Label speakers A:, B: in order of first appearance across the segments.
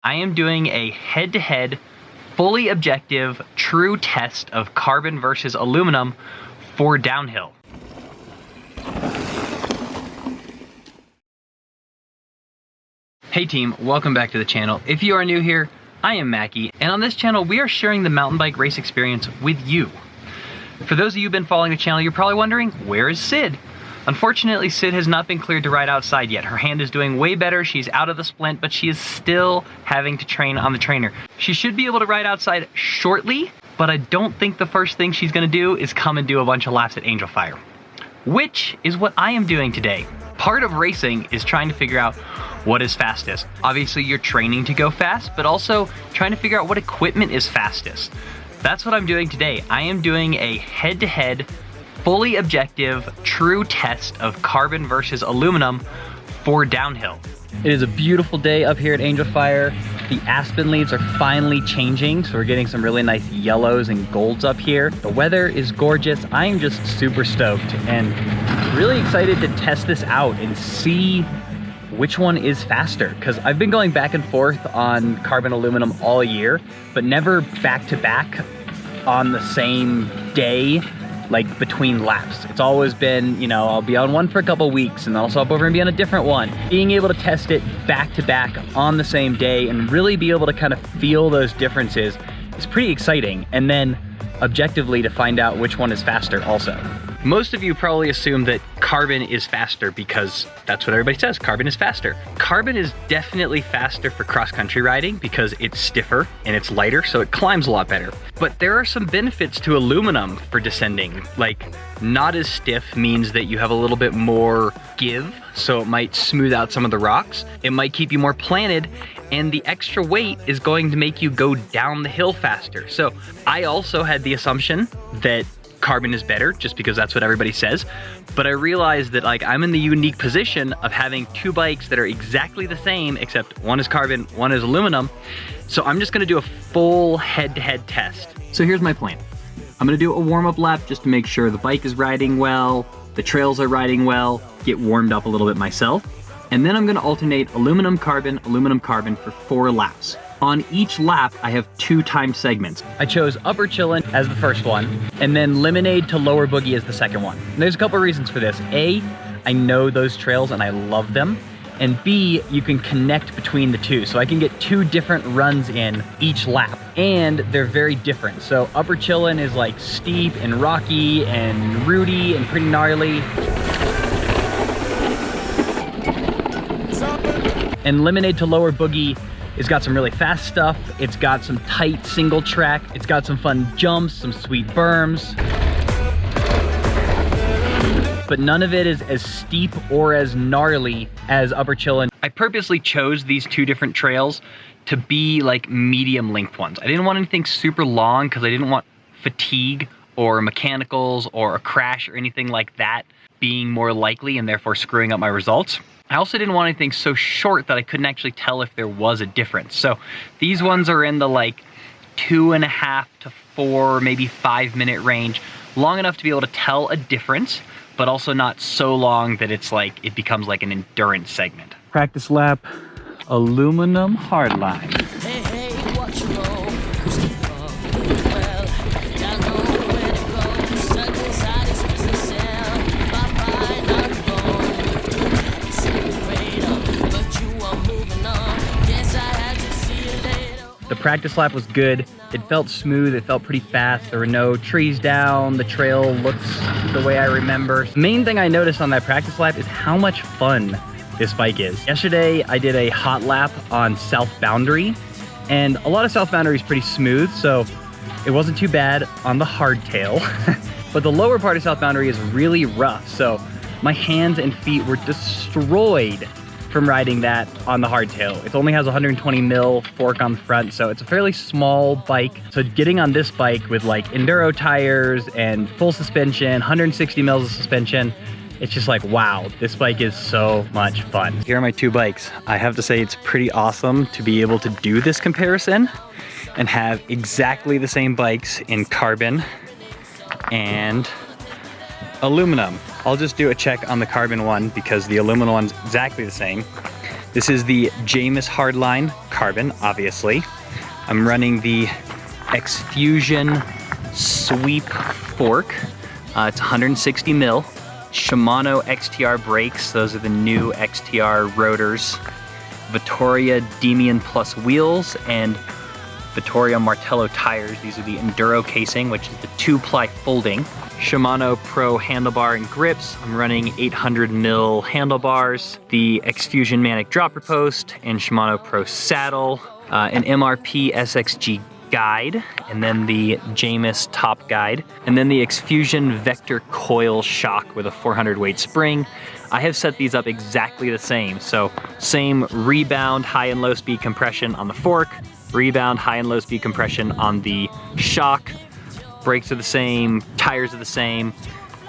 A: I am doing a head-to-head, fully objective, true test of carbon versus aluminum for downhill. Hey team, welcome back to the channel. If you are new here, I am Mackie, and on this channel we are sharing the mountain bike race experience with you. For those of you who've been following the channel, you're probably wondering, where is Sid? Unfortunately, Sid has not been cleared to ride outside yet. Her hand is doing way better, she's out of the splint, but she is still having to train on the trainer. She should be able to ride outside shortly, but I don't think the first thing she's gonna do is come and do a bunch of laps at Angel Fire, which is what I am doing today. Part of racing is trying to figure out what is fastest. Obviously, you're training to go fast, but also trying to figure out what equipment is fastest. That's what I'm doing today. I am doing a head-to-head, fully objective, true test of carbon versus aluminum for downhill. It is a beautiful day up here at Angel Fire. The aspen leaves are finally changing, so we're getting some really nice yellows and golds up here. The weather is gorgeous. I am just super stoked and really excited to test this out and see which one is faster, because I've been going back and forth on carbon aluminum all year, but never back to back on the same day, like between laps. It's always been, you know, I'll be on one for a couple weeks and then I'll swap over and be on a different one. Being able to test it back to back on the same day and really be able to kind of feel those differences is pretty exciting. And then objectively to find out which one is faster also. Most of you probably assume that carbon is faster because that's what everybody says, carbon is faster. Carbon is definitely faster for cross-country riding because it's stiffer and it's lighter, so it climbs a lot better. But there are some benefits to aluminum for descending. Like, not as stiff means that you have a little bit more give, so it might smooth out some of the rocks. It might keep you more planted, and the extra weight is going to make you go down the hill faster. So I also had the assumption that carbon is better just because that's what everybody says, but I realized that like I'm in the unique position of having two bikes that are exactly the same except one is carbon, one is aluminum. So I'm just gonna do a full head-to-head test. So here's my plan. I'm gonna do a warm-up lap just to make sure the bike is riding well, the trails are riding well, get warmed up a little bit myself, and then I'm gonna alternate aluminum carbon for 4 laps. On each lap, I have 2 time segments. I chose Upper Chillin' as the first one, and then Lemonade to Lower Boogie as the second one. And there's a couple reasons for this. A, I know those trails and I love them. And B, you can connect between the two. So I can get 2 different runs in each lap, and they're very different. So Upper Chillin' is like steep and rocky and rooty and pretty gnarly. And Lemonade to Lower Boogie, it's got some really fast stuff, it's got some tight single track, it's got some fun jumps, some sweet berms. But none of it is as steep or as gnarly as Upper Chillin'. I purposely chose these 2 different trails to be like medium length ones. I didn't want anything super long because I didn't want fatigue or mechanicals or a crash or anything like that being more likely and therefore screwing up my results. I also didn't want anything so short that I couldn't actually tell if there was a difference. So these ones are in the like 2.5 to 4, maybe 5 minute range, long enough to be able to tell a difference, but also not so long that it's like, it becomes like an endurance segment. Practice lap, aluminum hardline.
B: Hey, hey, watch your roll.
A: The practice lap was good. It felt smooth, it felt pretty fast. There were no trees down, the trail looks the way I remember. The main thing I noticed on that practice lap is how much fun this bike is. Yesterday, I did a hot lap on South Boundary, and a lot of South Boundary is pretty smooth, so it wasn't too bad on the hardtail. But the lower part of South Boundary is really rough, so my hands and feet were destroyed from riding that on the hardtail. It only has 120 mil fork on the front, so it's a fairly small bike. So getting on this bike with like enduro tires and full suspension, 160 mils of suspension, it's just like, wow, this bike is so much fun. Here are my 2 bikes. I have to say it's pretty awesome to be able to do this comparison and have exactly the same bikes in carbon and aluminum. I'll just do a check on the carbon one because the aluminum one's exactly the same. This is the Jamis Hardline carbon, obviously. I'm running the X-Fusion sweep fork. It's 160 mil. Shimano XTR brakes, those are the new XTR rotors. Vittoria Demian Plus wheels and Vittoria Martello tires. These are the Enduro casing, which is the 2-ply folding. Shimano Pro handlebar and grips. I'm running 800 mil handlebars, the X-Fusion Manic dropper post, and Shimano Pro saddle, an MRP SXG guide, and then the Jamis top guide, and then the X-Fusion Vector coil shock with a 400 weight spring. I have set these up exactly the same. So same rebound, high and low speed compression on the fork, rebound, high and low speed compression on the shock. Brakes are the same, tires are the same.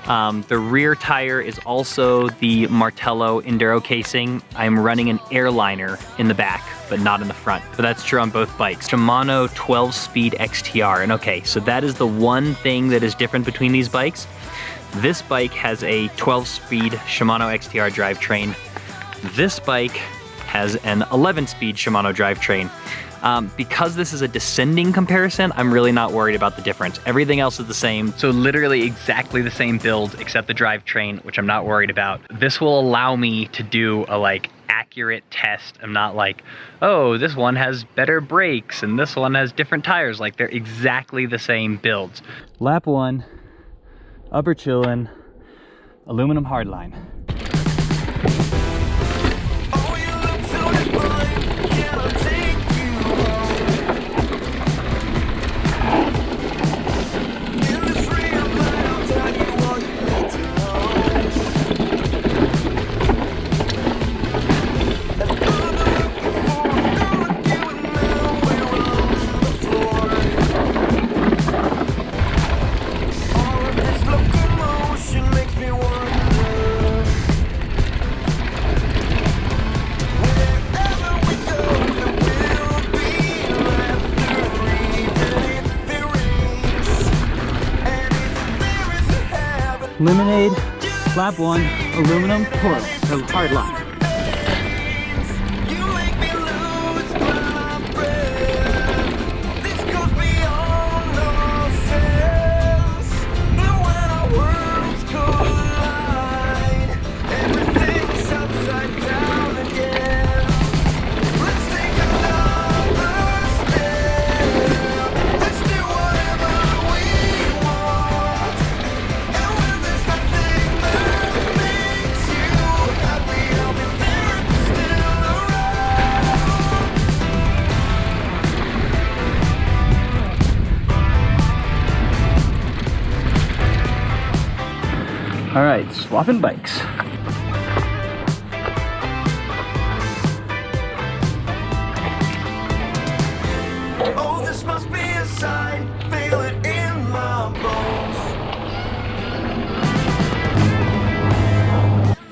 A: The rear tire is also the Martello Enduro casing. I'm running an airliner in the back, but not in the front. But that's true on both bikes. Shimano 12-speed XTR. And okay, so that is the one thing that is different between these bikes. This bike has a 12-speed Shimano XTR drivetrain. This bike has an 11-speed Shimano drivetrain. Because this is a descending comparison, I'm really not worried about the difference. Everything else is the same. So literally exactly the same build except the drivetrain, which I'm not worried about. This will allow me to do a accurate test. I'm not like, oh, this one has better brakes and this one has different tires. Like, they're exactly the same builds. Lap 1, upper chillin', aluminum hardline. Lemonade, lap 1, aluminum coil, so hardline. All right, swapping bikes.
C: Oh, this must be a sign, feel it in my bones.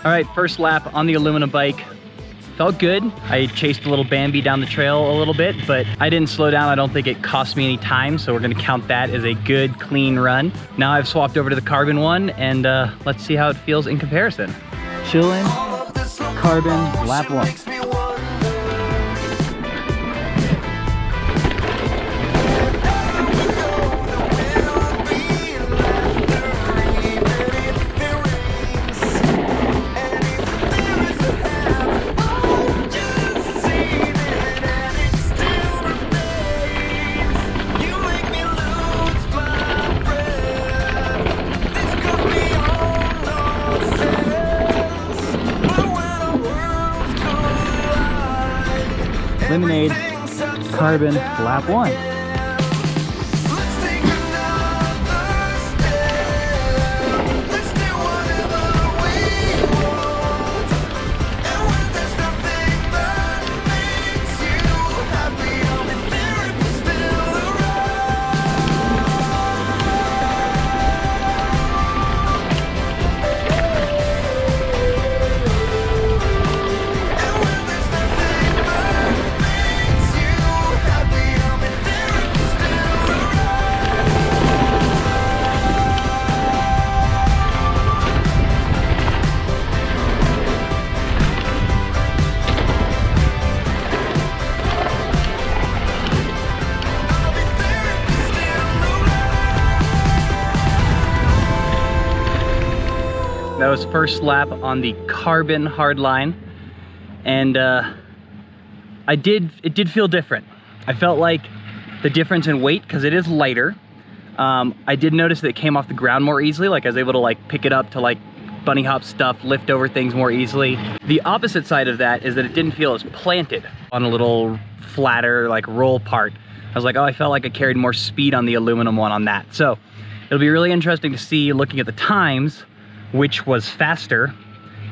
A: All right, first lap on the aluminum bike. Felt good. I chased a little Bambi down the trail a little bit, but I didn't slow down. I don't think it cost me any time, so we're gonna count that as a good, clean run. Now I've swapped over to the carbon one, and let's see how it feels in comparison. Chillin', carbon, lap 1. Lemonade, carbon, lap 1. That was first lap on the Carbon Hardline, and it did feel different. I felt like the difference in weight, because it is lighter. I did notice that it came off the ground more easily, like I was able to like pick it up to like bunny hop stuff, lift over things more easily. The opposite side of that is that it didn't feel as planted on a little flatter like roll part. I was like, oh, I felt like I carried more speed on the aluminum one on that. So it'll be really interesting to see, looking at the times, which was faster,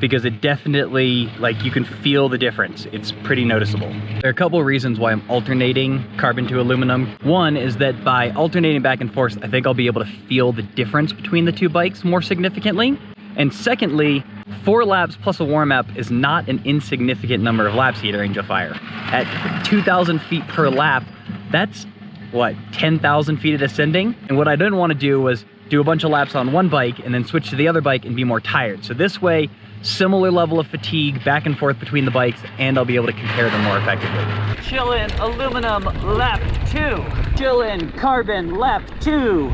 A: because it definitely, like, you can feel the difference. It's pretty noticeable. There are a couple of reasons why I'm alternating carbon to aluminum. One is that by alternating back and forth, I think I'll be able to feel the difference between the two bikes more significantly. And secondly, 4 laps plus a warm-up is not an insignificant number of laps heater range of fire. At 2,000 feet per lap, that's, what, 10,000 feet of descending? And what I didn't want to do was do a bunch of laps on one bike and then switch to the other bike and be more tired. So this way, similar level of fatigue back and forth between the bikes, and I'll be able to compare them more effectively. Chillin' aluminum lap 2. Chillin' carbon lap 2.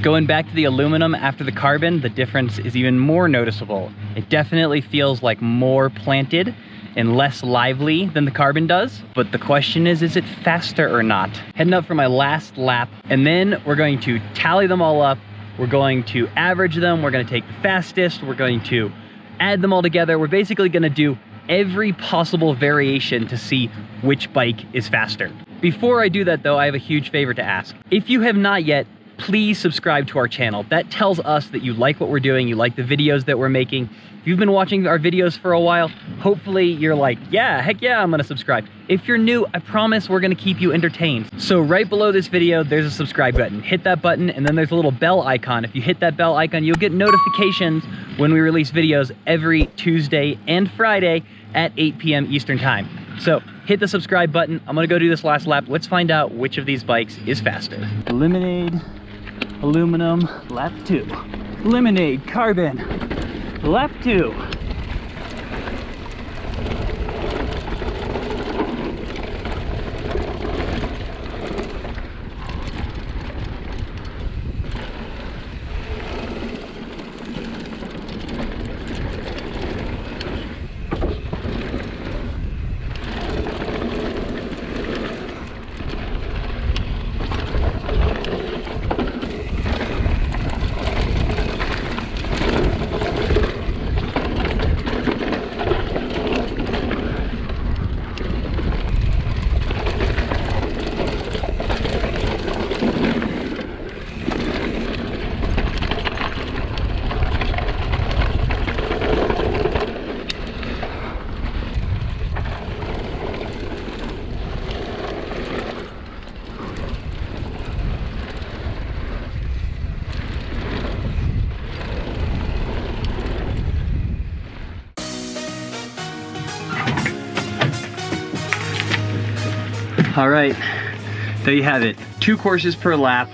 A: Going back to the aluminum after the carbon, the difference is even more noticeable. It definitely feels like more planted and less lively than the carbon does. But the question is it faster or not? Heading up for my last lap, and then we're going to tally them all up. We're going to average them. We're going to take the fastest. We're going to add them all together. We're basically going to do every possible variation to see which bike is faster. Before I do that though, I have a huge favor to ask. If you have not yet, please subscribe to our channel. That tells us that you like what we're doing, you like the videos that we're making. If you've been watching our videos for a while, hopefully you're like, yeah, heck yeah, I'm gonna subscribe. If you're new, I promise we're gonna keep you entertained. So right below this video, there's a subscribe button. Hit that button, and then there's a little bell icon. If you hit that bell icon, you'll get notifications when we release videos every Tuesday and Friday at 8 p.m. Eastern Time. So hit the subscribe button. I'm gonna go do this last lap. Let's find out which of these bikes is faster. Lemonade, aluminum, lap 2. Lemonade, carbon, lap 2. All right, there you have it. 2 courses per lap,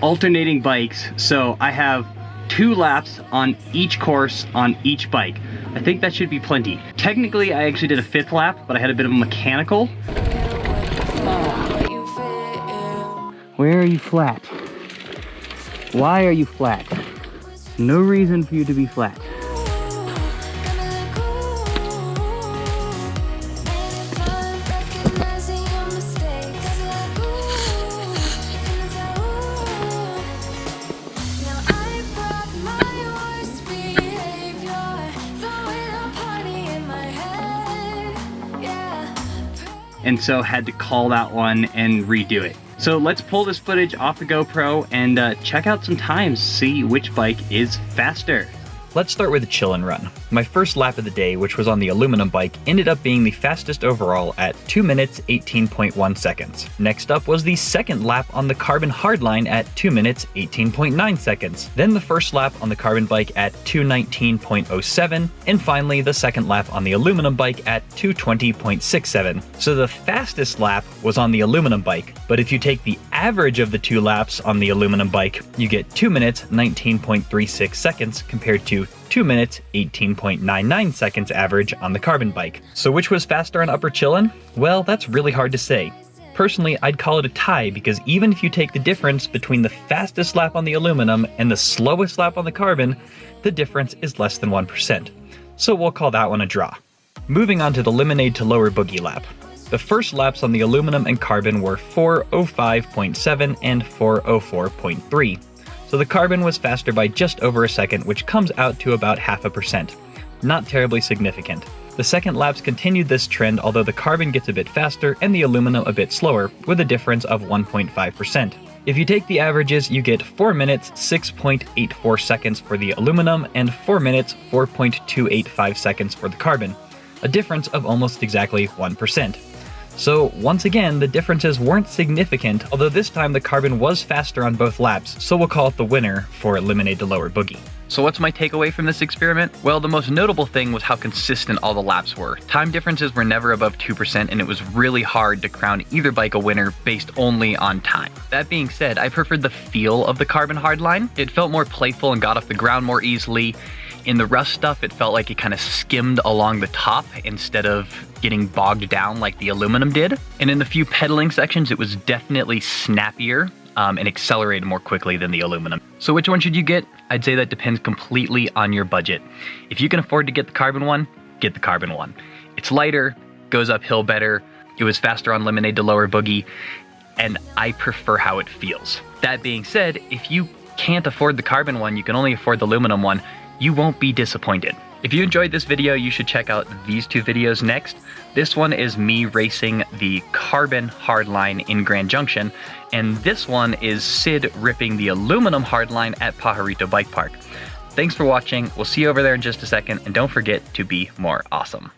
A: alternating bikes. So I have 2 laps on each course on each bike. I think that should be plenty. Technically, I actually did a 5th lap, but I had a bit of a mechanical. Where are you flat? Why are you flat? No reason for you to be flat. and so had to call that one and redo it. So let's pull this footage off the GoPro and check out some times, see which bike is faster. Let's start with a chill and run. My first lap of the day, which was on the aluminum bike, ended up being the fastest overall at 2 minutes 18.1 seconds. Next up was the second lap on the carbon hardline at 2 minutes 18.9 seconds. Then the first lap on the carbon bike at 2:19.07, and finally the second lap on the aluminum bike at 2:20.67. So the fastest lap was on the aluminum bike, but if you take the average of the two laps on the aluminum bike, you get 2 minutes 19.36 seconds compared to 2 minutes 18.99 seconds average on the carbon bike. So which was faster on upper chillin'? Well, that's really hard to say. Personally, I'd call it a tie because even if you take the difference between the fastest lap on the aluminum and the slowest lap on the carbon, the difference is less than 1%. So we'll call that one a draw. Moving on to the lemonade to lower boogie lap. The first laps on the aluminum and carbon were 4:05.7 and 4:04.3. So the carbon was faster by just over a second, which comes out to about 0.5%. Not terribly significant. The second laps continued this trend, although the carbon gets a bit faster and the aluminum a bit slower, with a difference of 1.5%. If you take the averages, you get 4 minutes 6.84 seconds for the aluminum and 4 minutes 4.285 seconds for the carbon, a difference of almost exactly 1%. So once again, the differences weren't significant, although this time the carbon was faster on both laps, so we'll call it the winner for lemonade to lower boogie. So what's my takeaway from this experiment? Well, the most notable thing was how consistent all the laps were. Time differences were never above 2%, and it was really hard to crown either bike a winner based only on time. That being said, I preferred the feel of the carbon hardline. It felt more playful and got off the ground more easily. In the rust stuff, it felt like it kind of skimmed along the top instead of getting bogged down like the aluminum did. And in the few pedaling sections, it was definitely snappier and accelerated more quickly than the aluminum. So which one should you get? I'd say that depends completely on your budget. If you can afford to get the carbon one, get the carbon one. It's lighter, goes uphill better, it was faster on lemonade to lower boogie, and I prefer how it feels. That being said, if you can't afford the carbon one, you can only afford the aluminum one, you won't be disappointed. If you enjoyed this video, you should check out these two videos next. This one is me racing the carbon hardline in Grand Junction, and this one is Sid ripping the aluminum hardline at Pajarito Bike Park. Thanks for watching. We'll see you over there in just a second, and don't forget to be more awesome.